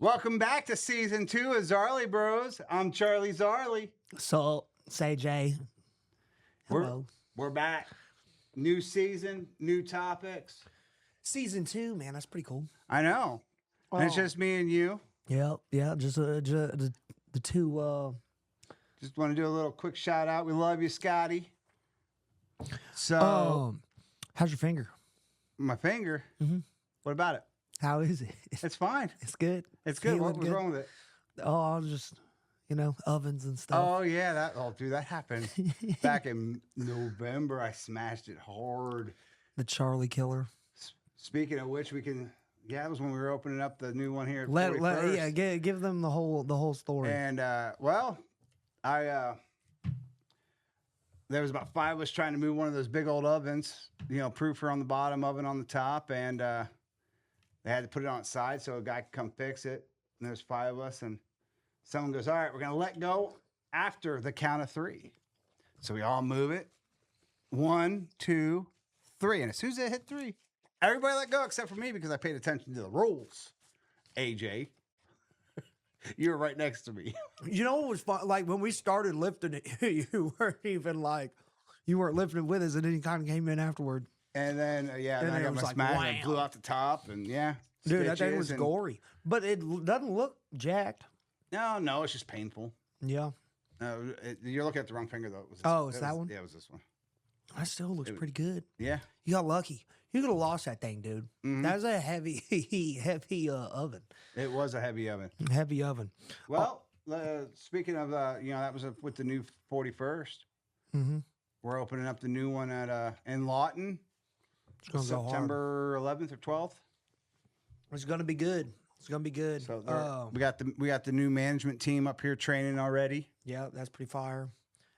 Welcome back to season 2 of Zarleys Broz. I'm Charlie Zarley. So, say Jay. Hello. We're back. New season, new topics. Season 2, man, that's pretty cool. I know. And it's Oh. just me and you. Yeah, just the two. Just want to do a little quick shout out. We love you, Scotty. So, How's your finger? my finger. Mm-hmm. What about it? How is it? It's fine. It's good. It's good. What Feeling was good? wrong with it? Oh, just ovens and stuff. Oh yeah, dude, that happened back in November. I smashed it hard. The Charlie Killer. Speaking of which, we can. Yeah, it was when we were opening up the new one here. At Let 41st. give them the whole story. And there was about 5 of us trying to move one of those big old ovens, proofer on the bottom, oven on the top, and they had to put it on its side so a guy could come fix it. And there's 5 of us, and someone goes, "All right, we're gonna let go after the count of 3." So we all move it. 1, 2, 3, and as soon as it hit 3, everybody let go except for me because I paid attention to the rules. AJ. You were right next to me. You know what was fun? Like when we started lifting it, you weren't lifting with us, and then you kind of came in afterward. And then, then I it got was my like, smash wow. and it blew out the top. And Dude, that thing stitches was and- gory, but it doesn't look jacked. No, it's just painful. Yeah, You're looking at the wrong finger, though. it's that one? Yeah, it was this one. that still looks pretty good. Yeah. You got lucky. You could have lost that thing, dude. Mhm. That was a heavy oven. It was a heavy oven. Heavy oven. Well, speaking of, that was with the new 41st. Mm-hmm. We're opening up the new one at in Lawton, It's gonna go hard. September 11th or 12th. It's gonna be good. It's gonna be good. So we got the new management team up here training already. Yeah, that's pretty fire.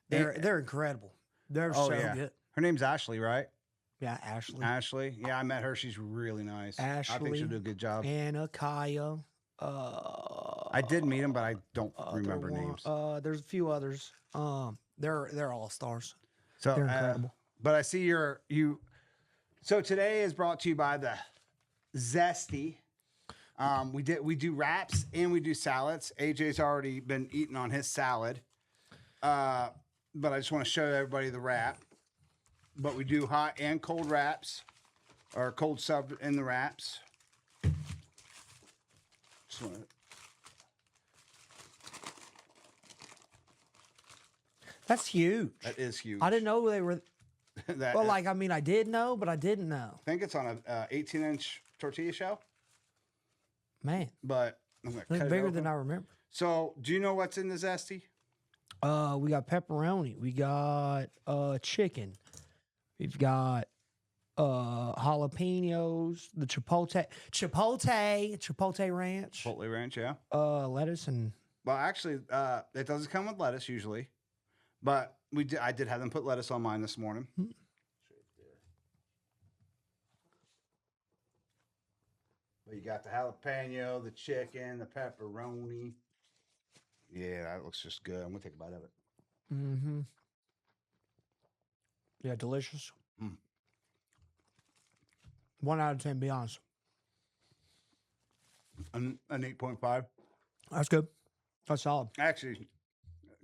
They're incredible. They're so good. Her name's Ashley, right? Yeah, Ashley. Ashley. Yeah, I met her. She's really nice. I think Ashley. she'll do a good job. Anna, Kaya. I did meet them, but I don't remember names. There's a few others. They're all stars. So they're incredible. But I see you. So today is brought to you by the Zesty. We do wraps and we do salads. AJ's already been eating on his salad. But I just want to show everybody the wrap. But we do hot and cold wraps, or cold sub in the wraps. That's huge. That is huge. I didn't know they were. That, Well, I mean, I did know, but I didn't know. I think it's on a 18-inch tortilla shell, Man, but I'm gonna it's cut it bigger open. than I remember. So, do you know what's in the Zesty? We got pepperoni. We got chicken. We've got jalapenos, the chipotle ranch, Chipotle ranch, yeah. lettuce, and Well, actually, it doesn't come with lettuce usually, but I did have them put lettuce on mine this morning. But you got the jalapeno, the chicken, the pepperoni. Yeah, that looks just good. I'm gonna take a bite of it. mm-hmm. Yeah, delicious. Mm. 1 out of 10, be honest. An 8.5. That's good. That's solid. Actually,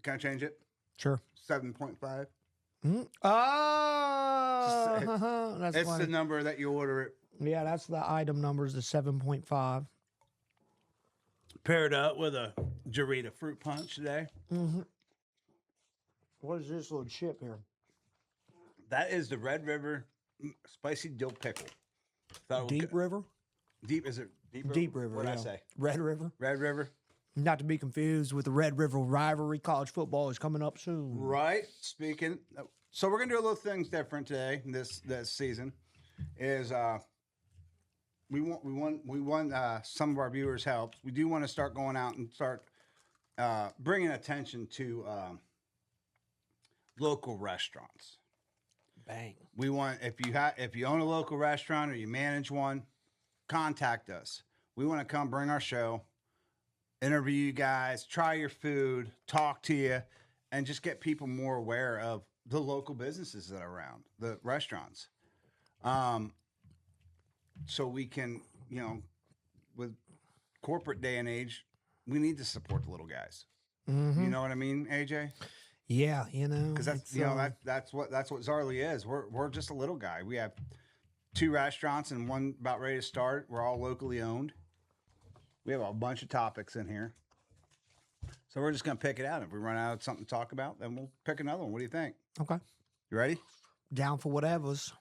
can I change it? Sure. 7.5. Mm-hmm. Oh, that's It's funny. the number that you order it. Yeah, that's the item numbers, the 7.5. Paired up with a Jarita fruit punch today. Mm-hmm. What is this little chip here? That is the Red River spicy dill pickle. Thought it was Deep good. River? Deep, is it Deep River? Deep River. What did I yeah. say? Red River. Red River? Not to be confused with the Red River rivalry. College football is coming up soon. Right. Speaking. So we're gonna do a little things different today. This season is we want some of our viewers' help. We do want to start going out and start bringing attention to local restaurants. Bang. We want if you own a local restaurant or you manage one, contact us. We want to come bring our show, interview you guys, try your food, talk to you, and just get people more aware of the local businesses that are around, the restaurants. So we can, with corporate day and age, we need to support the little guys. Mm-hmm. You know what I mean, AJ? Yeah, you know, Because that's that's what Zarley is. We're just a little guy. We have 2 restaurants and one about ready to start. We're all locally owned. We have a bunch of topics in here, so we're just gonna pick it out. If we run out of something to talk about, then we'll pick another one. What do you think? Okay, You ready? down for whatever's.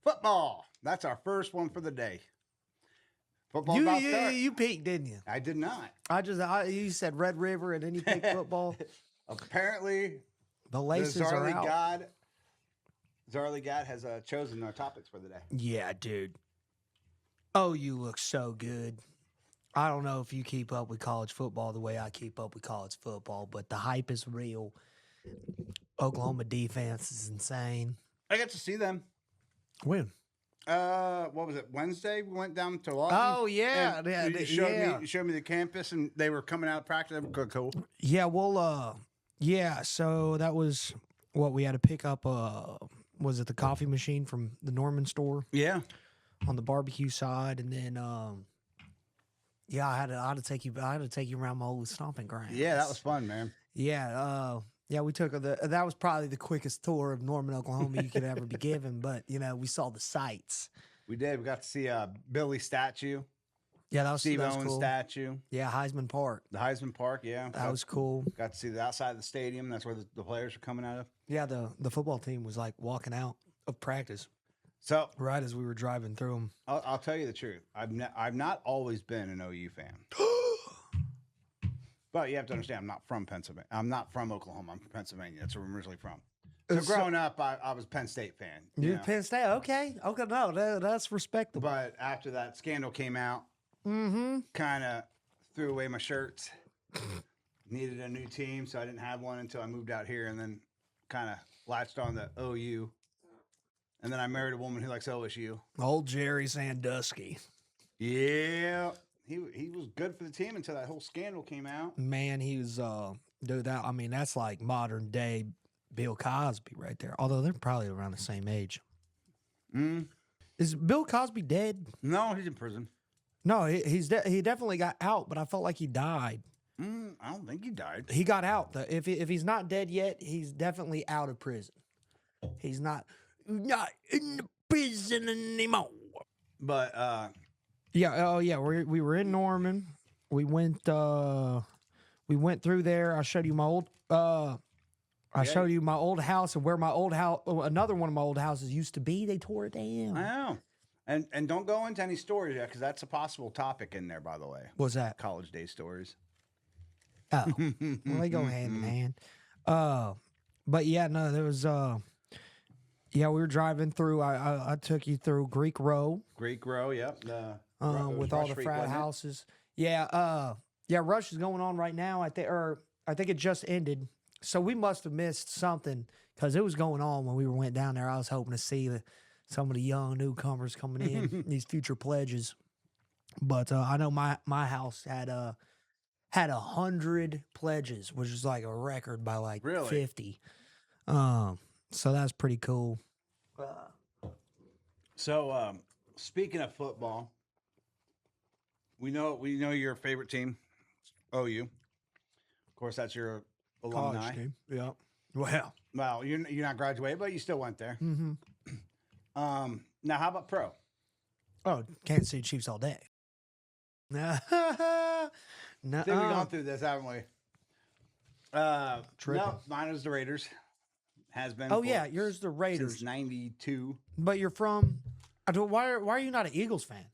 Football. That's our first one for the day. Football's about to start. You peaked, didn't you? I did not. You said Red River and then you picked football. Apparently, The laces are out. Zarley God has chosen our topics for the day. Yeah, dude. Oh, you look so good. I don't know if you keep up with college football the way I keep up with college football, but the hype is real. Oklahoma defense is insane. I got to see them. When? What was it? Wednesday? We went down to Lawton. Oh, yeah. And you showed me the campus, and they were coming out of practice. They were cool. Yeah, well, yeah, so that was what we had to pick up. Was it the coffee machine from the Norman store? Yeah. On the barbecue side, and then yeah, I had to take you around my old stomping grounds. Yeah, that was fun, man. Yeah, yeah, we took that was probably the quickest tour of Norman, Oklahoma you could ever be given, but we saw the sights. We did. We got to see Billy statue. Yeah, that was Steve Owens cool. statue. Yeah, Heisman Park. The Heisman Park, yeah. That was cool. Got to see the outside of the stadium. That's where the players are coming out of. Yeah, the football team was like walking out of practice. So right as we were driving through them. I'll tell you the truth. I've not always been an OU fan. But you have to understand, I'm not from Pennsylvania. I'm not from Oklahoma. I'm from Pennsylvania. That's where I'm originally from. So growing up, I was a Penn State fan. You're Penn State? Okay. No, that's respectable. But after that scandal came out, Mm-hmm. kind of threw away my shirts. Needed a new team, so I didn't have one until I moved out here, and then kind of latched on to OU. And then I married a woman who likes OSU. Old Jerry Sandusky. Yeah, he was good for the team until that whole scandal came out. Man, he was dude. That's like modern day Bill Cosby right there. Although they're probably around the same age. Is Bill Cosby dead? No, he's in prison. No, he definitely got out, but I felt like he died. I don't think he died. He got out. If he's not dead yet, he's definitely out of prison. He's not in the prison anymore. But yeah, we were in Norman. We went through there. I showed you my old showed you my old house and where my old house, another one of my old houses used to be. They tore it down. I know. And don't go into any stories yet, because that's a possible topic in there, by the way. What's that? College day stories. Oh, well, they go hand in hand. But yeah, no, there was we were driving through. I took you through Greek Row. Greek Row, yep. With all the frat houses. Yeah, Rush is going on right now. I think it just ended. So we must have missed something because it was going on when we went down there. I was hoping to see some of the young newcomers coming in, these future pledges. But I know my house had 100 pledges, which is like a record by like 50. So that's pretty cool. So speaking of football, we know your favorite team, OU. Of course, that's your alumni. College team. Yeah. Well, you're not graduated, but you still went there. Mm-hmm. Now, how about pro? Oh, Kansas City Chiefs all day. No. I think we've gone through this, haven't we? No, mine is the Raiders. Has been. Oh yeah, yours the Raiders. Since '92. But you're from. Why are you not an Eagles fan?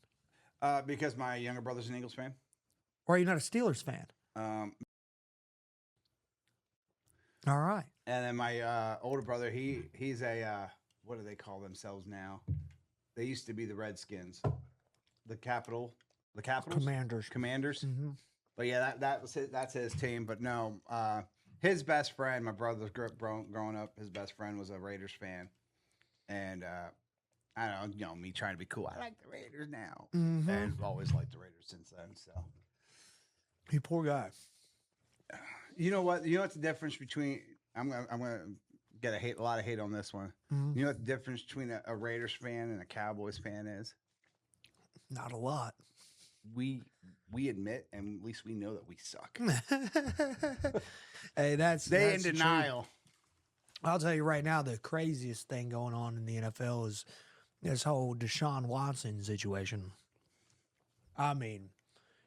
Because my younger brother's an Eagles fan. Or are you not a Steelers fan? All right. And then my older brother, he's a what do they call themselves now? They used to be the Redskins, the Capitals. Commanders. Mm-hmm. But yeah, that's his team. But no, his best friend, my brother's growing up, his best friend was a Raiders fan, and I don't know, me trying to be cool. I like the Raiders now, and I've always liked the Raiders since then. So, you poor guy. You know what? You know what's the difference between? I'm gonna get a lot of hate on this one. You know what the difference between a Raiders fan and a Cowboys fan is? Not a lot. We admit, and at least we know that we suck. Hey, that's in denial. I'll tell you right now, the craziest thing going on in the NFL is this whole Deshaun Watson situation. I mean,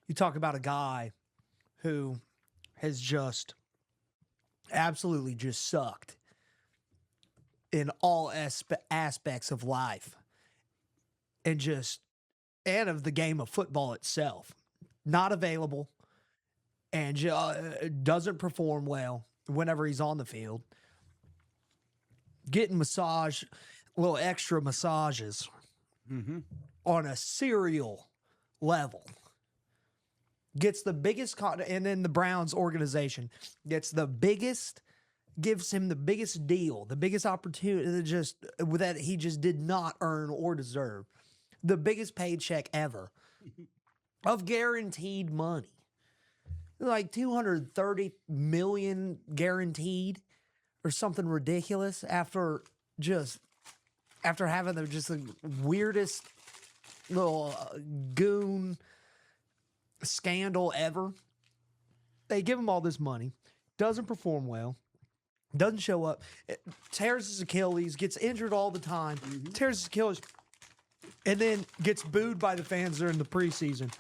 you talk about a guy who has just absolutely just sucked in all aspects of life and of the game of football itself. Not available and doesn't perform well whenever he's on the field. Getting little extra massages on a serial level. Gets the biggest, and then the Browns organization gives him the biggest deal, the biggest opportunity that he just did not earn or deserve. The biggest paycheck ever of guaranteed money. Like $230 million guaranteed or something ridiculous after having the weirdest little goon scandal ever. They give him all this money, doesn't perform well, doesn't show up, tears his Achilles, gets injured all the time, tears his Achilles, and then gets booed by the fans during the preseason.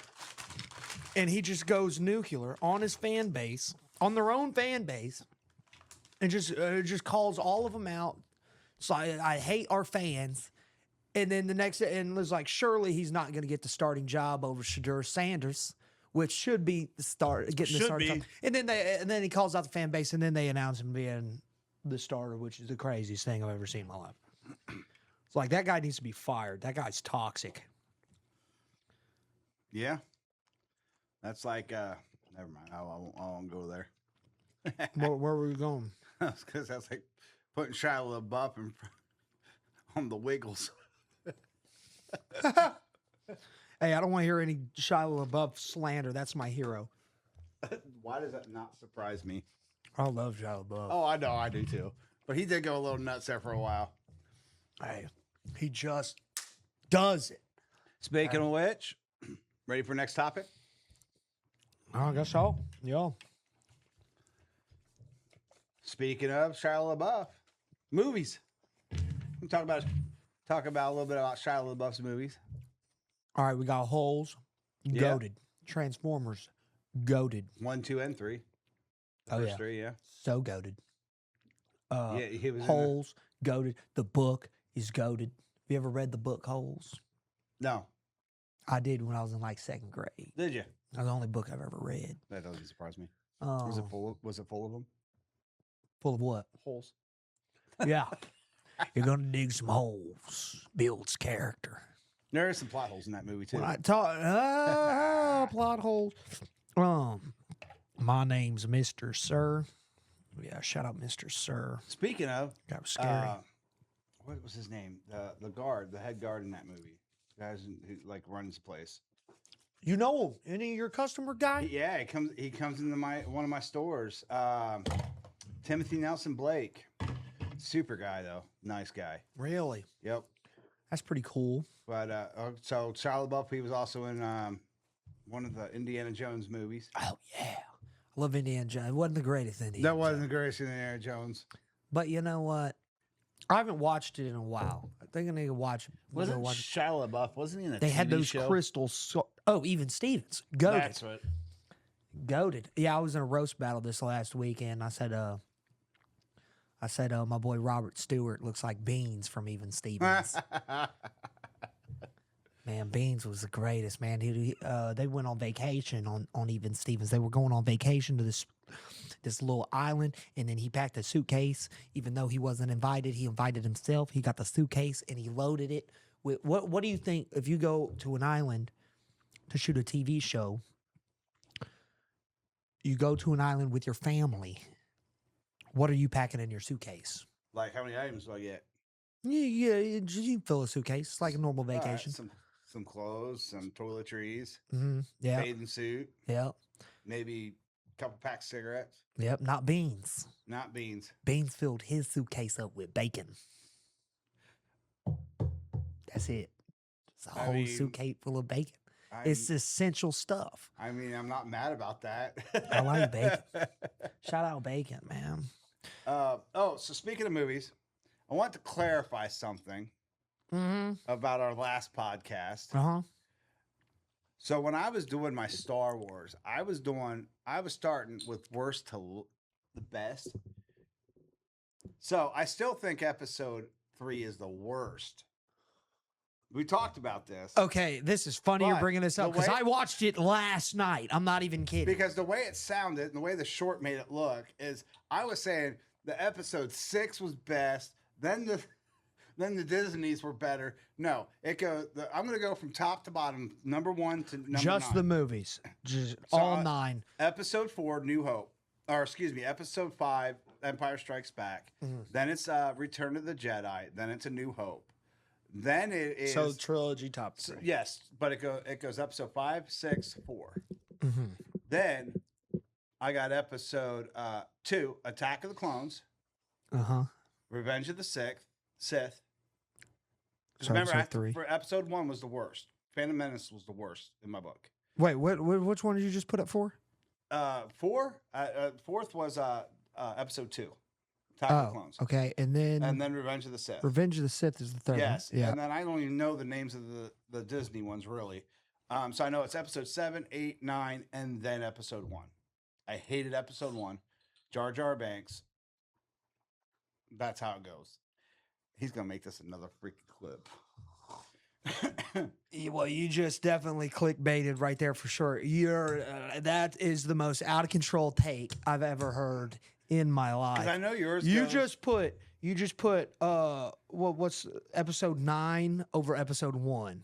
And he just goes nuclear on his fan base, on their own fan base, and just calls all of them out. So I hate our fans. And then the next, and was like, surely he's not going to get the starting job over Shadur Sanders, which should be the starting job. And then he calls out the fan base, and then they announce him being the starter, which is the craziest thing I've ever seen in my life. It's like, that guy needs to be fired. That guy's toxic. Yeah. That's like, never mind. I won't go there. Where were we going? Because that's like putting Shia LaBeouf on the Wiggles. Hey, I don't want to hear any Shia LaBeouf slander. That's my hero. Why does that not surprise me? I love Shia LaBeouf. Oh, I know. I do too. But he did go a little nuts there for a while. Hey, he just does it. Speaking of which, ready for next topic? I guess so. Yeah. Speaking of Shia LaBeouf, movies. We'll talk about a little bit about Shia LaBeouf's movies. All right, we got Holes, goated. Transformers, goated. 1, 2, and 3. First 3, yeah. So goated. He was Holes, goated. The book is goated. Have you ever read the book Holes? No. I did when I was in like 2nd grade. Did you? That's the only book I've ever read. That doesn't surprise me. Was it full of them? Full of what? Holes. Yeah. You're going to dig some holes. Builds character. There are some plot holes in that movie, too. When I talk, plot holes. My name's Mr. Sir. Yeah, shout out Mr. Sir. Speaking of, that was scary. What was his name? The head guard in that movie. The guy who like runs the place. You know any of your customer guy? Yeah, he comes into one of my stores. Timothy Nelson Blake. Super guy though. Nice guy. Really? Yep. That's pretty cool. But so Shia LaBeouf, he was also in one of the Indiana Jones movies. Oh yeah. I love Indiana Jones. It wasn't the greatest Indiana That wasn't the greatest Indiana Jones. But you know what? I haven't watched it in a while. I think I need to watch. Wasn't Shia LaBeouf? Wasn't he in a They TV had those show? crystals. Even Stevens. Goated. That's what. Goated. Yeah, I was in a roast battle this last weekend. I said, my boy Robert Stewart looks like Beans from Even Stevens. Man, Beans was the greatest, man. They went on vacation on Even Stevens. They were going on vacation to this little island, and then he packed a suitcase. Even though he wasn't invited, he invited himself. He got the suitcase, and he loaded it with, what do you think if you go to an island to shoot a TV show, you go to an island with your family, what are you packing in your suitcase? Like, how many items do I get? Yeah, you fill a suitcase. It's like a normal vacation. Some clothes, some toiletries, yeah, bathing suit, yep, maybe a couple packs of cigarettes. Yep, not Beans. Not Beans. Beans filled his suitcase up with bacon. That's it. a whole suitcase full of bacon. It's essential stuff. I mean, I'm not mad about that. I like bacon. Shout out bacon, man. So speaking of movies, I want to clarify something about our last podcast. So when I was doing my Star Wars, I was starting with worst to the best. So I still think episode 3 is the worst. We talked about this. Okay, this is funny you're bringing this up because I watched it last night. I'm not even kidding. Because the way it sounded and the way the short made it look is I was saying the episode 6 was best, then the Disneys were better. No, it goes. I'm going to go from top to bottom, number 1 to number 9. Just the movies, just all 9. Episode 4, New Hope, or excuse me, episode 5, Empire Strikes Back. Then it's Return of the Jedi. Then it's A New Hope. Then it is trilogy top 3. Yes, but it goes episode 5, 6, 4. Then I got episode 2, Attack of the Clones. Revenge of the Sith. So remember, episode 3. For episode 1 was the worst. Phantom Menace was the worst in my book. Wait, which one did you just put up for? 4. Fourth was episode 2. Attack of the Clones. Okay, and then Revenge of the Sith. Revenge of the Sith is the third. Yes, one. Yeah. And then I don't even know the names of the Disney ones really. So I know it's episode 7, 8, 9, and then episode 1. I hated episode 1. Jar Jar Banks. That's how it goes. He's gonna make this another freaking clip. Well, you just definitely clickbaited right there for sure. That is the most out of control take I've ever heard in my life. Because I know yours. You just put what's episode 9 over episode 1.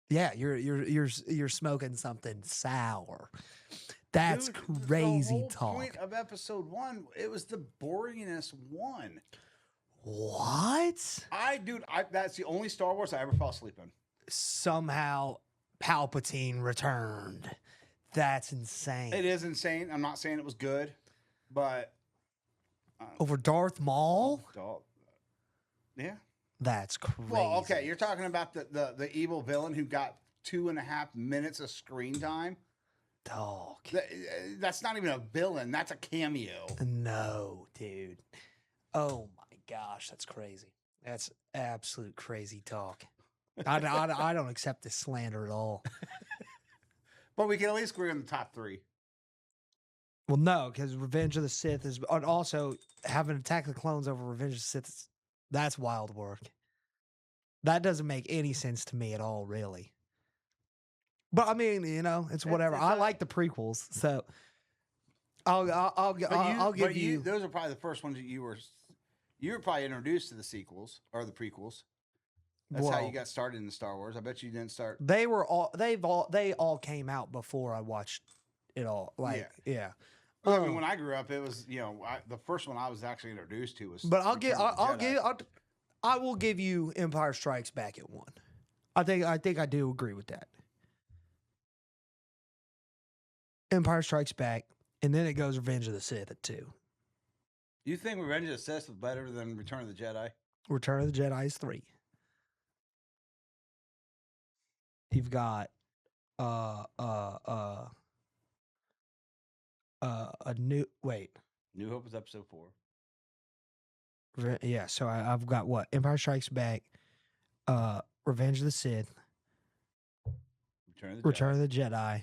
Yeah, you're smoking something sour. That's crazy the whole talk. Point of episode 1, it was the boringest one. What? That's the only Star Wars I ever fell asleep in. Somehow Palpatine returned. That's insane. It is insane. I'm not saying it was good, but over Darth Maul? Yeah. That's crazy. Well, okay, you're talking about the evil villain who got 2.5 minutes of screen time. Dog. That's not even a villain. That's a cameo. No, dude. Oh my gosh, that's crazy. That's absolute crazy talk. I don't accept this slander at all. But we can at least agree on the top 3. Well, no, because Revenge of the Sith is, and also having Attack of the Clones over Revenge of the Sith, that's wild work. That doesn't make any sense to me at all, really. But I mean, it's whatever. I like the prequels, so I'll give you. Those are probably the first ones that you were probably introduced to the sequels or the prequels. That's how you got started in the Star Wars. I bet you didn't start. They all came out before I watched it all. Yeah. I mean, when I grew up, it was the first one I was actually introduced to was. But I will give you Empire Strikes Back at 1. I think I do agree with that. Empire Strikes Back, and then it goes Revenge of the Sith at 2. You think Revenge of the Sith was better than Return of the Jedi? Return of the Jedi is 3. You've got a new New Hope was episode 4. Yeah, so I've got what? Empire Strikes Back, Revenge of the Sith, Return of the Jedi.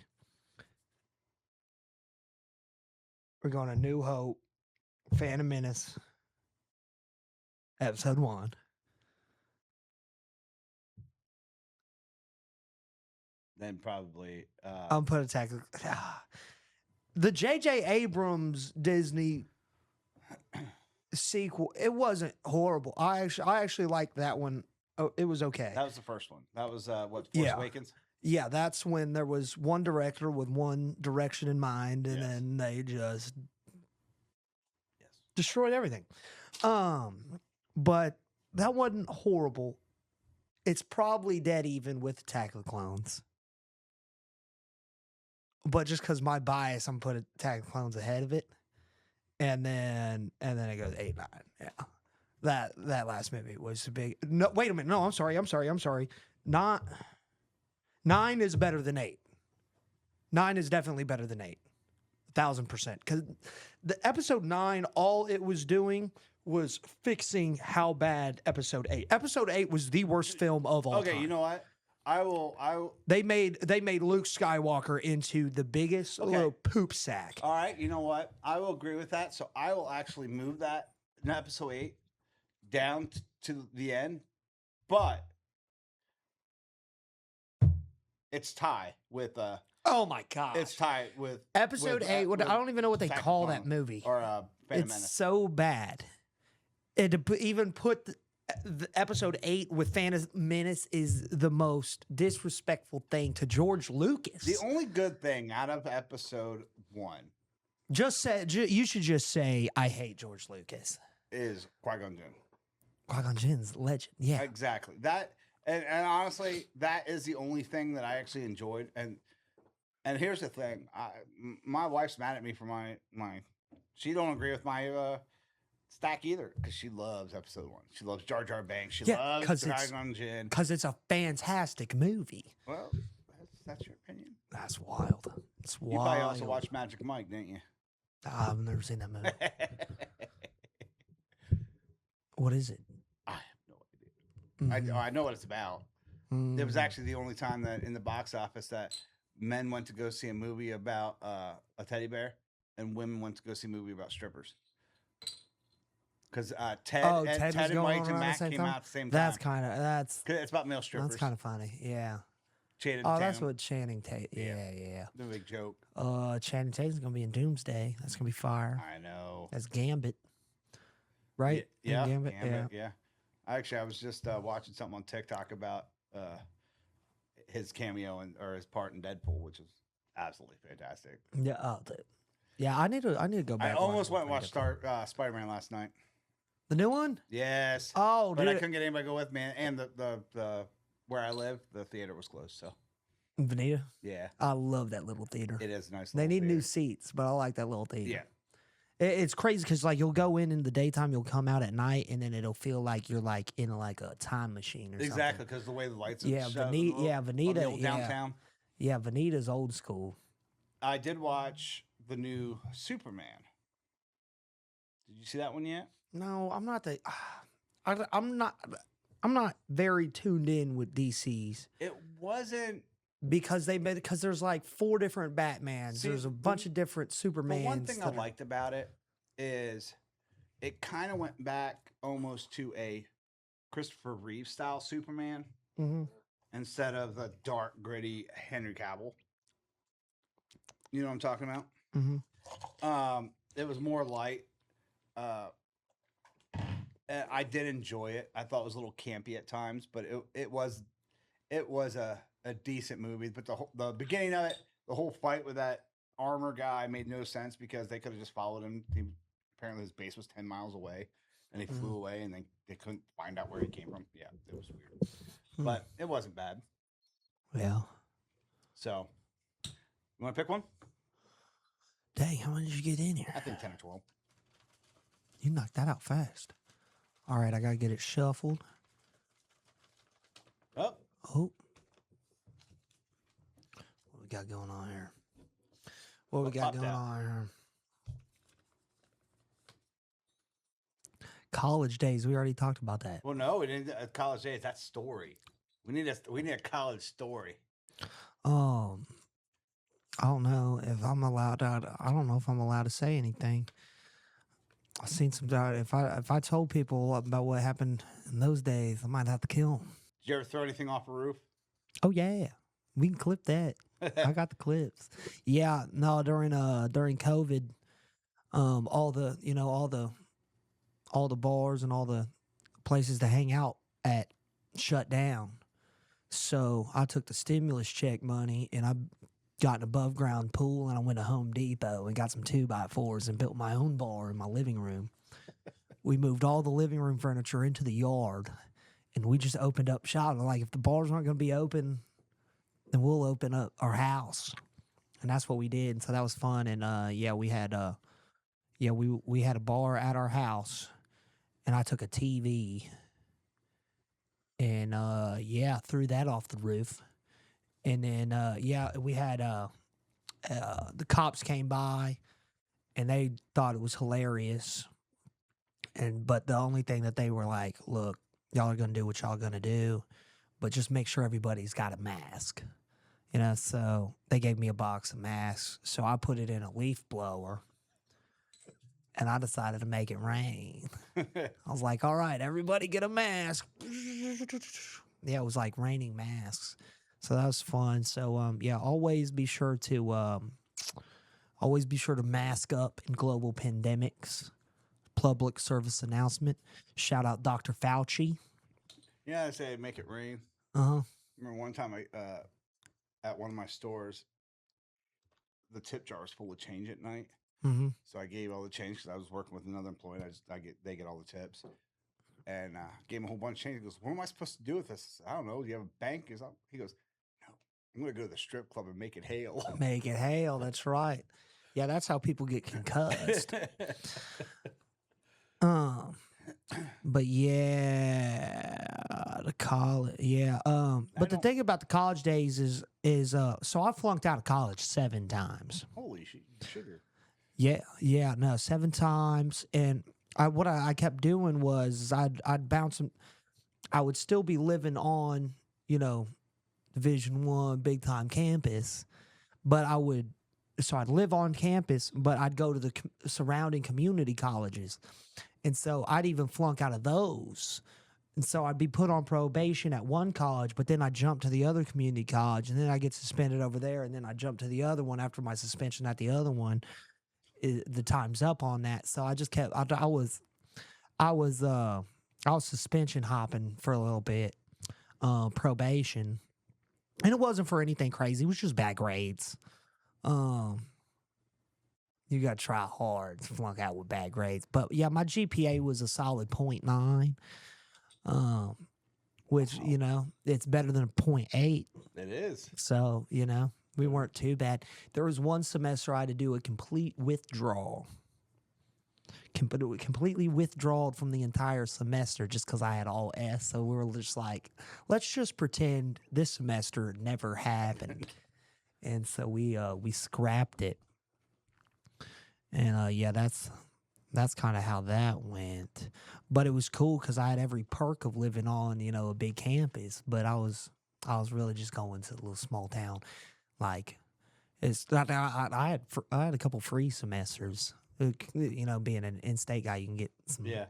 We're going to New Hope, Phantom Menace, episode 1. Then probably I'm putting Attack of the J.J. Abrams Disney sequel. It wasn't horrible. I actually liked that one. Oh, it was okay. That was the first one. That was Force Awakens? Yeah, that's when there was one director with one direction in mind, and then they just destroyed everything. But that wasn't horrible. It's probably dead even with Attack of the Clones. But just because my bias, I'm putting Attack of the Clones ahead of it. And then it goes 8, 9. Yeah. That last movie was a big. No, wait a minute. No, I'm sorry. Not 9 is better than 8. 9 is definitely better than 8. 1,000%. Because the episode 9, all it was doing was fixing how bad episode 8. Episode 8 was the worst film of all time. Okay, you know what? I will. They made Luke Skywalker into the biggest little poop sack. All right, you know what? I will agree with that. So I will actually move that in episode 8 down to the end, but it's tie with Oh my god! It's tied with episode 8. I don't even know what they call that movie. Or Phantom it's Menace. so bad. And to even put the episode 8 with Phantom Menace is the most disrespectful thing to George Lucas. The only good thing out of episode 1 you should just say I hate George Lucas. is Qui-Gon Jinn. Qui-Gon Jinn's legend. Yeah, Exactly. That and honestly, that is the only thing that I actually enjoyed. And here's the thing: my wife's mad at me for my. She don't agree with my stack either because she loves episode 1. She loves Jar Jar Binks. She loves Qui-Gon Jinn because it's a fantastic movie. Well, that's your opinion. That's wild. It's wild. You probably also watched Magic Mike, didn't you? I've never seen that movie. What is it? I have no idea. I know what it's about. It was actually the only time that in the box office that men went to go see a movie about a teddy bear and women went to go see a movie about strippers. Because Ted and Mike and Mac came out at the same time. It's about male strippers. That's kind of funny. Yeah. Channing that's what Channing Tatum. Yeah. The big joke. Channing Tatum's gonna be in Doomsday. That's gonna be fire. I know. That's Gambit. Right? Yeah. Gambit. Yeah. Actually, I was just watching something on TikTok about his cameo or his part in Deadpool, which is absolutely fantastic. Yeah. I need to go back. I almost went and watched Spider-Man last night. The new one? Yes. Oh, but I couldn't get anybody to go with me, and the where I live, the theater was closed. So. Veneta? Yeah. I love that little theater. It is nice. They need new seats, but I like that little theater. Yeah. It's crazy because like you'll go in the daytime, you'll come out at night, and then it'll feel like you're like in like a time machine or something. Exactly, because the way the lights. Veneta. Downtown. Yeah, Veneta's old school. I did watch the new Superman. Did you see that one yet? No, I'm not I'm not very tuned in with DC's. It wasn't because there's like 4 different Batmans. There's a bunch of different Supermans. The one thing I liked about it is it kind of went back almost to a Christopher Reeve style Superman instead of the dark, gritty Henry Cavill. You know what I'm talking about? Mm-hmm. It was more light. I did enjoy it. I thought it was a little campy at times, but it was a decent movie. But the beginning of it, the whole fight with that armor guy made no sense because they could have just followed him. Apparently his base was 10 miles away, and he flew away, and they couldn't find out where he came from. Yeah, it was weird, but it wasn't bad. Yeah. So, you want to pick one? Dang, how many did you get in here? I think 10 or 12. You knocked that out fast. All right, I got to get it shuffled. Oh. What we got going on here? What we got going on here? College days. We already talked about that. Well, no, we didn't. College days. That's story. We need a college story. I don't know if I'm allowed. I don't know if I'm allowed to say anything. I've seen some. If I told people about what happened in those days, I might have to kill them. Did you ever throw anything off a roof? Oh yeah, we can clip that. I got the clips. Yeah, no, during COVID, all the bars and all the places to hang out at shut down. So I took the stimulus check money and I got an above ground pool, and I went to Home Depot and got some 2x4s and built my own bar in my living room. We moved all the living room furniture into the yard, and we just opened up shop. Like, if the bars aren't going to be open, then we'll open up our house. And that's what we did. So that was fun. And we had we had a bar at our house, and I took a TV and threw that off the roof. And then we had the cops came by and they thought it was hilarious. But the only thing that they were like, look, y'all are gonna do what y'all gonna do, but just make sure everybody's got a mask. So they gave me a box of masks. So I put it in a leaf blower. And I decided to make it rain. I was like, all right, everybody get a mask. Yeah, it was like raining masks. So that was fun. So, always be sure to mask up in global pandemics. Public service announcement. Shout out Dr. Fauci. Yeah, I say make it rain. Uh-huh. I remember one time at one of my stores, the tip jar was full of change at night. Mm-hmm. So I gave all the change because I was working with another employee. They get all the tips, and gave him a whole bunch of change. He goes, "What am I supposed to do with this?" I don't know. Do you have a bank? He goes, "No, I'm going to go to the strip club and make it hail." Make it hail. That's right. Yeah, that's how people get concussed. But yeah, the college. Yeah. But the thing about the college days is so I flunked out of college 7 times. Holy sugar. Yeah, no, 7 times, and what I kept doing was I'd bounce them. I would still be living on Division I big time campus, but I'd live on campus, but I'd go to the surrounding community colleges, and so I'd even flunk out of those. And so I'd be put on probation at one college, but then I'd jump to the other community college, and then I get suspended over there, and then I jump to the other one after my suspension at the other one. The time's up on that, so I just kept. I was suspension hopping for a little bit, probation, and it wasn't for anything crazy. It was just bad grades. You got to try hard to flunk out with bad grades, but yeah, my GPA was a solid 0.9, which it's better than a 0.8. It is. So we weren't too bad. There was one semester I had to do a complete withdrawal. Completely withdrawed from the entire semester just because I had all S. So we were just like, let's just pretend this semester never happened. And so we scrapped it. And that's kind of how that went. But it was cool because I had every perk of living on a big campus. But I was really just going to a little small town. Like, I had a couple free semesters. Being an in-state guy, you can get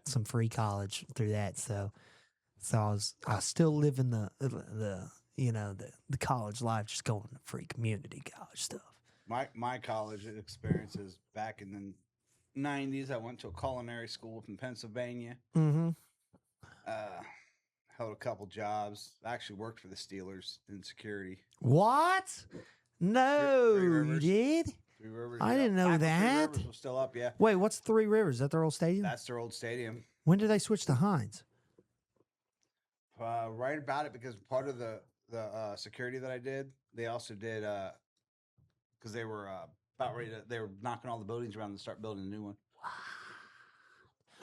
some free college through that. So I was still living the college life, just going to free community college stuff. My college experiences back in the 90s. I went to a culinary school in Pennsylvania. Mm-hmm. Held a couple jobs. I actually worked for the Steelers in security. What? No, you did? Three Rivers. I didn't know that. 3 Rivers was still up, yeah. Wait, what's 3 Rivers? Is that their old stadium? That's their old stadium. When did they switch to Heinz? Right about it, because part of the security that I did, they also did because they were about ready to. They were knocking all the buildings around to start building a new one.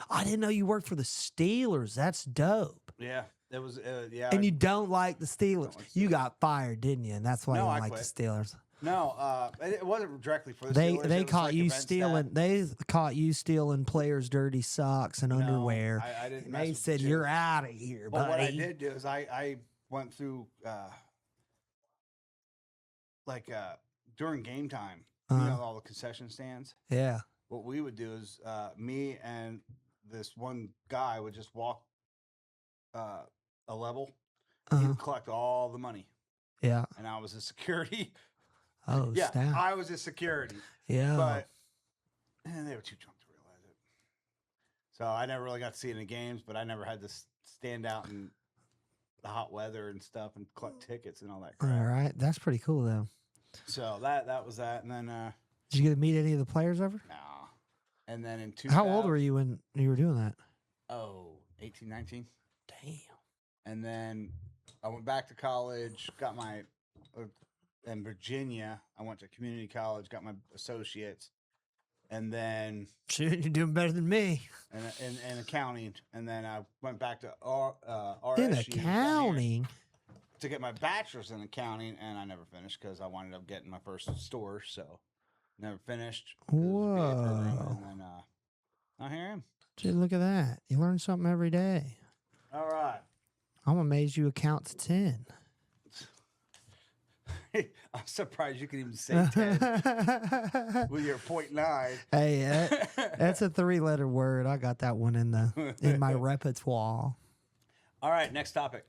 I didn't know you worked for the Steelers. That's dope. Yeah, it was. Yeah, and you don't like the Steelers. You got fired, didn't you? And that's why you don't like the Steelers. No, it wasn't directly for the Steelers. They caught like you stealing. They caught you stealing players' dirty socks and underwear. I didn't. And they said you're out of here, buddy. But what I did do is I went through during game time. All the concession stands. Yeah. What we would do is me and this one guy would just walk a level. He would collect all the money. Yeah. And I was a security. Oh, yeah, snap. I was a security. Yeah. But they were too drunk to realize it. So I never really got to see it in the games, but I never had to stand out in the hot weather and stuff and collect tickets and all that crap. All right. That's pretty cool, though. So that was that. And then... did you get to meet any of the players ever? No. And then in 2000... How old were you when you were doing that? 18, 19. Damn. And then I went back to college, got my... in Virginia, I went to community college, got my associates, and then Shit, you're doing better than me. in accounting, and then I went back to RSU In down here accounting? to get my bachelor's in accounting, and I never finished because I wound up getting my first store, so never finished. 'Cause it was a BA program, Whoa. and then now here I am. Gee, look at that. You learn something every day. All right. I'm amazed you count to 10. I'm surprised you can even say 10 with your 0.9. Hey, that's a 3-letter word. I got that one in my repertoire. All right, next topic.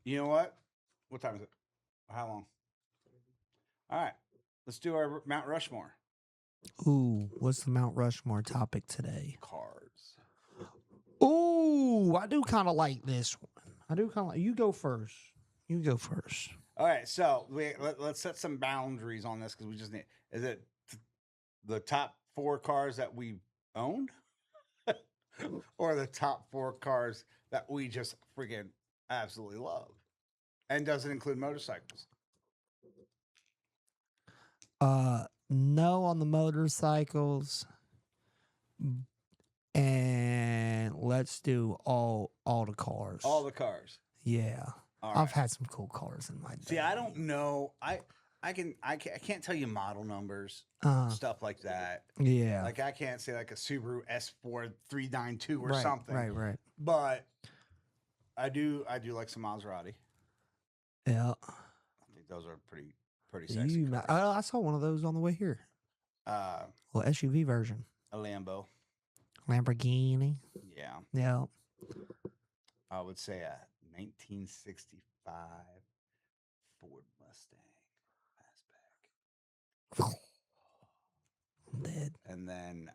You know what? What time is it? How long? All right, let's do our Mount Rushmore. Ooh, what's the Mount Rushmore topic today? Cars. Ooh, I do kind of like this one. I do kind of like. You go first. You go first. All right, so let's set some boundaries on this because we just need. Is it the top 4 cars that we owned, or the top 4 cars that we just freaking absolutely love? And does it include motorcycles? No on the motorcycles, and let's do all the cars. All the cars. Yeah. All I've right. had some cool cars in my day. See, I don't know. I can't tell you model numbers, stuff like that. Yeah. Like I can't say like a Subaru S4 392 or right, something. Right. But I do like some Maserati. Yeah. I think those are pretty sexy cars. I saw one of those on the way here. Well, SUV version. A Lambo. Lamborghini. Yeah. Yeah. I would say a 1965 Ford Mustang fastback. I'm dead. And then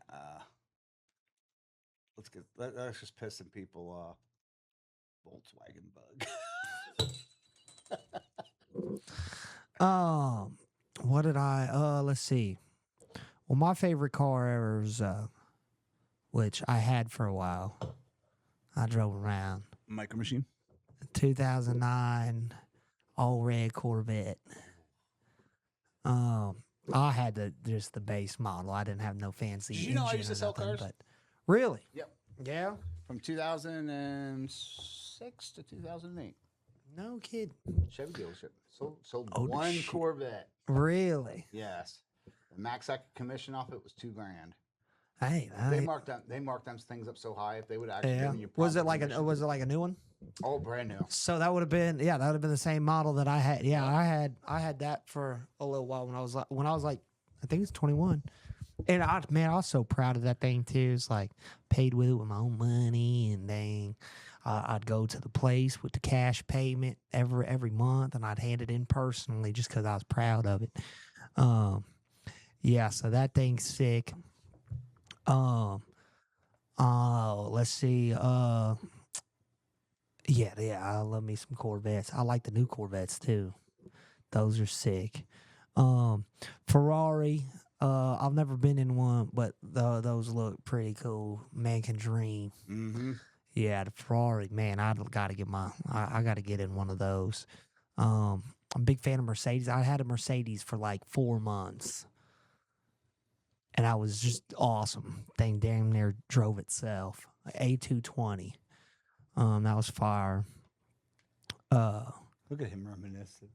let's just piss some people off. Volkswagen Bug. What did I let's see. Well, my favorite car ever was which I had for a while. I drove around. Micro Machine. 2009 all red Corvette. I had just the base model. I didn't have no fancy. Did you know I engine used to or sell nothing, cars? But really? Yep. Yeah. From 2006 to 2008. No kid. Chevy dealership. Sold Oh, one shit. Corvette. Really? Yes. The max I could commission off it was $2,000. Hey, They marked them things up so high if they would actually yeah. give you Was it proper like commission. was it like a new one? Oh, brand new. So that would have been the same model that I had. Yeah, I had that for a little while when I was like I think it's 21. And I was so proud of that thing too. It's like paid with it with my own money, and then I'd go to the place with the cash payment every month, and I'd hand it in personally just because I was proud of it. Yeah, so that thing's sick. Let's see. Yeah, I love me some Corvettes. I like the new Corvettes too. Those are sick. Ferrari. I've never been in one, but those look pretty cool. Man can dream. Mm-hmm. Yeah, the Ferrari, man, I got to get in one of those. I'm a big fan of Mercedes. I had a Mercedes for like 4 months, and I was just awesome. Thing damn near drove itself. A220. That was fire. Look at him reminiscing.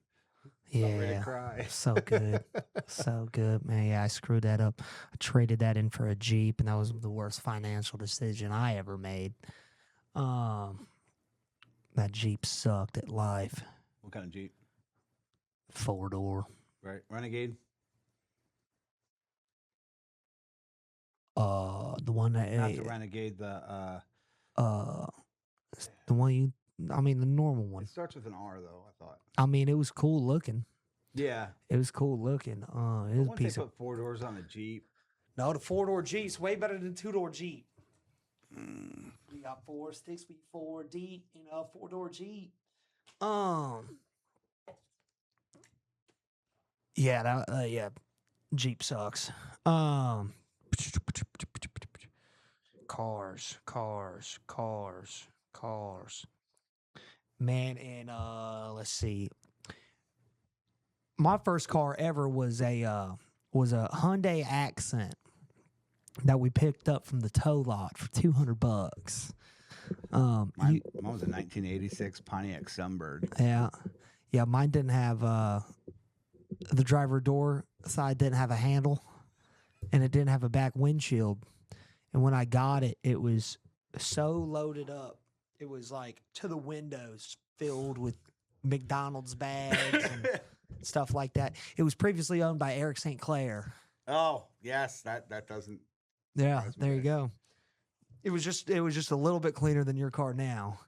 About ready to Yeah, cry. so good, so good, man. Yeah, I screwed that up. I traded that in for a Jeep, and that was the worst financial decision I ever made. That Jeep sucked at life. What kind of Jeep? 4-door. Right, Renegade. The one that Not the Renegade. the one the normal one. It starts with an R though. I thought. I mean, it was cool looking. Yeah. It was cool looking. It was a Once they piece of. put 4 doors on a Jeep. No, the 4-door Jeep's way better than 2-door Jeep. We got 4 sticks, we 4 deep, 4-door Jeep. Yeah, Jeep sucks. Cars. Man, and let's see. My first car ever was a Hyundai Accent. that we picked up from the tow lot for $200. Mine was a 1986 Pontiac Sunbird. Yeah, mine didn't have the driver door side didn't have a handle, and it didn't have a back windshield. And when I got it, it was so loaded up. It was like to the windows, filled with McDonald's bags and stuff like that. It was previously owned by Eric St. Clair. Oh, yes, that doesn't. Yeah, there you go. It was just a little bit cleaner than your car now.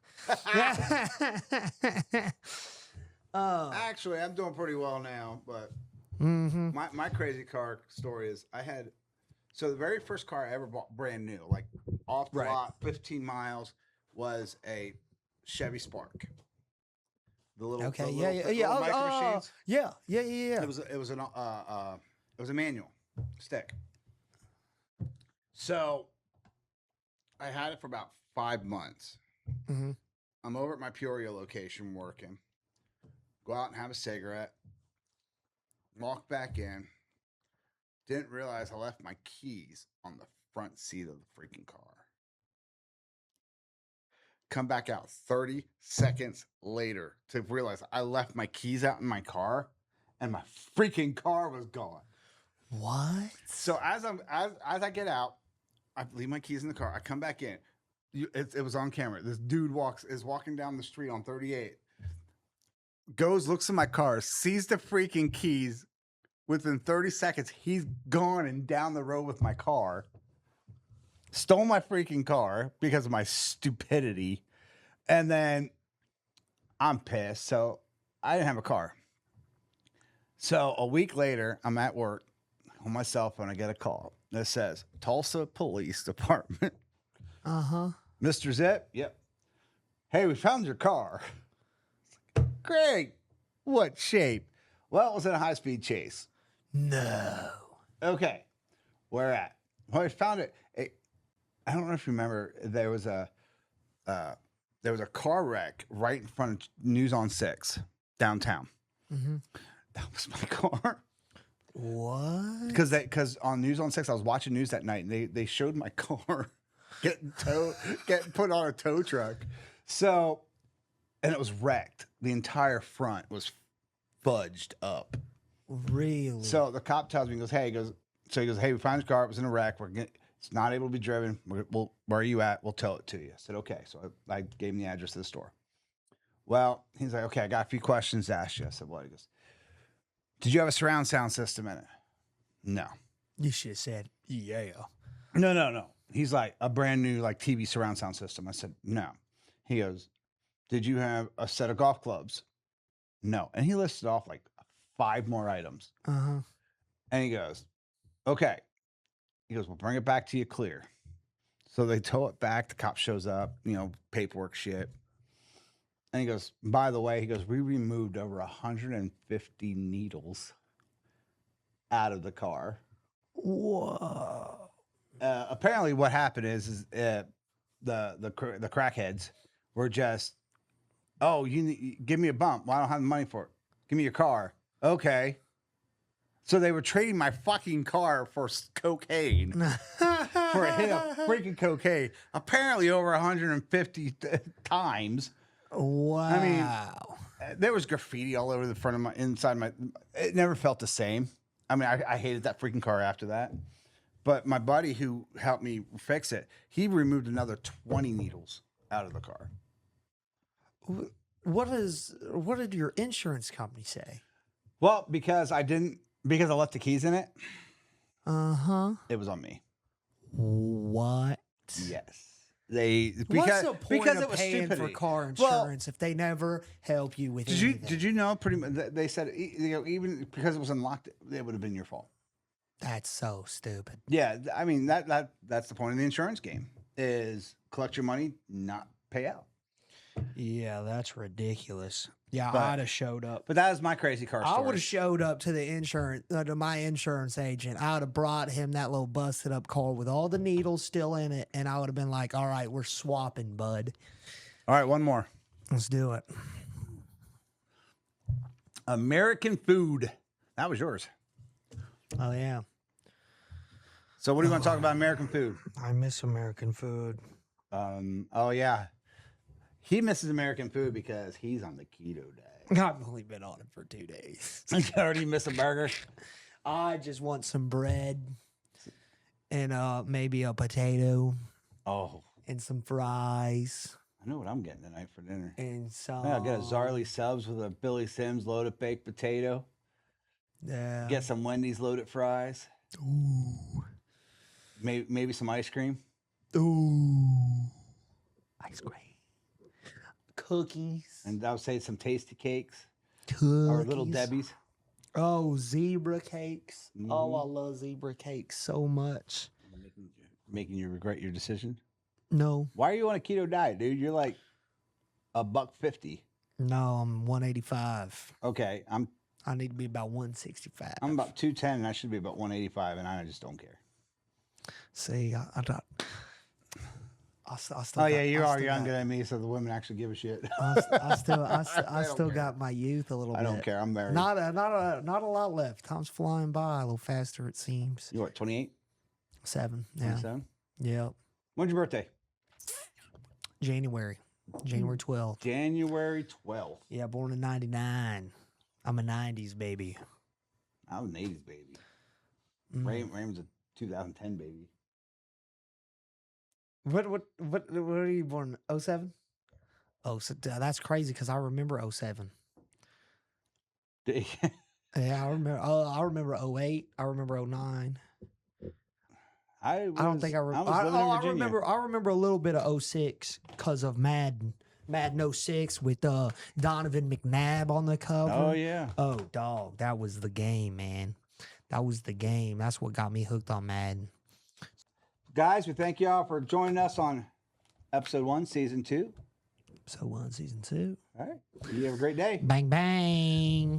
Actually, I'm doing pretty well now, but my crazy car story is so the very first car I ever bought brand new, like off the lot, 15 miles, was a Chevy Spark. The little micro machines. Yeah. It was a manual stick. So I had it for about 5 months. Mm-hmm. I'm over at my Peoria location working. Go out and have a cigarette. Walk back in. Didn't realize I left my keys on the front seat of the freaking car. Come back out 30 seconds later to realize I left my keys out in my car and my freaking car was gone. What? So as I get out, I leave my keys in the car. I come back in. It was on camera. This dude is walking down the street on 38. Goes, looks at my car, sees the freaking keys. Within 30 seconds, he's gone and down the road with my car. Stole my freaking car because of my stupidity. And then I'm pissed. So I didn't have a car. So a week later, I'm at work on my cell phone. I get a call that says Tulsa Police Department. Mr. Zip? Yep. Hey, we found your car. Great. What shape? Well, it was in a high-speed chase. No. Okay. Where at? Well, I found it. I don't know if you remember, there was a car wreck right in front of News on 6 downtown. Mm-hmm. That was my car. What? Because on News on 6, I was watching news that night, and they showed my car getting put on a tow truck. So, and it was wrecked. The entire front was fudged up. Really? So the cop tells me, he goes, hey, we found your car. It was in a wreck. It's not able to be driven. Where are you at? We'll tow it to you. I said, okay. So I gave him the address of the store. Well, he's like, okay, I got a few questions to ask you. I said, what? He goes, did you have a surround sound system in it? No. You should have said, yeah. No. He's like, a brand new like TV surround sound system. I said, no. He goes, did you have a set of golf clubs? No. And he listed off like 5 more items. Uh-huh. And he goes, okay. He goes, we'll bring it back to you clear. So they tow it back. The cop shows up, paperwork shit. And he goes, by the way, we removed over 150 needles out of the car. Whoa. Apparently what happened is the crackheads were just, oh, give me a bump. Well, I don't have the money for it. Give me your car. Okay. So they were trading my fucking car for cocaine. For a hit of freaking cocaine. Apparently over 150 times. Wow. I mean, there was graffiti all over the front of it never felt the same. I mean, I hated that freaking car after that. But my buddy who helped me fix it, he removed another 20 needles out of the car. What did your insurance company say? Well, because I left the keys in it. Uh-huh. It was on me. What? Yes. What's the point because of it was paying stupidity. for car insurance if they never help you with anything? Did you know pretty much they said even because it was unlocked, it would have been your fault. That's so stupid. Yeah, I mean that's the point of the insurance game is collect your money, not pay out. Yeah, that's ridiculous. Yeah, But- I'd have showed up. But that is my crazy car story. I would have showed up to to my insurance agent. I would have brought him that little busted up car with all the needles still in it, and I would have been like, "All right, we're swapping, bud. All right, one more. Let's do it." American food. That was yours. Oh yeah. So what do you want to talk about American food? I miss American food. Oh yeah, he misses American food because he's on the keto diet. I've only been on it for 2 days. You already miss a burger. I just want some bread and maybe a potato. Oh, and some fries. I know what I'm getting tonight for dinner. And some. I'll get a Zarleys subs with a Billy Sims loaded baked potato. Yeah. Get some Wendy's loaded fries. Ooh. Maybe some ice cream. Ooh. Ice cream. Cookies. And I would say some tasty cakes. Cookies. Or Little Debbie's. Oh, zebra cakes. Mm-hmm. Oh, I love zebra cakes so much. Making you regret your decision? No. Why are you on a keto diet, dude? You're like $150. No, I'm 185. Okay, I need to be about 165. I'm about 210, and I should be about 185, and I just don't care. See, I still. Oh yeah, you are younger than me, so the women actually give a shit. I still got my youth a little bit. I don't care. I'm married. Not a lot left. Time's flying by a little faster, it seems. You what? 28? 7. Yeah. 27? Yep. When's your birthday? January 12th. January 12th. Yeah, born in 99. I'm a 90s baby. I was an 80s baby. Raymond's a 2010 baby. What are you born? 07? Oh, so that's crazy because I remember 07. Yeah, I remember. I remember 08. I remember 09. I don't think I remember. I remember a little bit of 06 because of Madden 06 with Donovan McNabb on the cover. Oh yeah. Oh dog, that was the game, man. That was the game. That's what got me hooked on Madden. Guys, we thank y'all for joining us on episode 1, season 2. Episode 1, season 2. All right. You have a great day. Bang bang.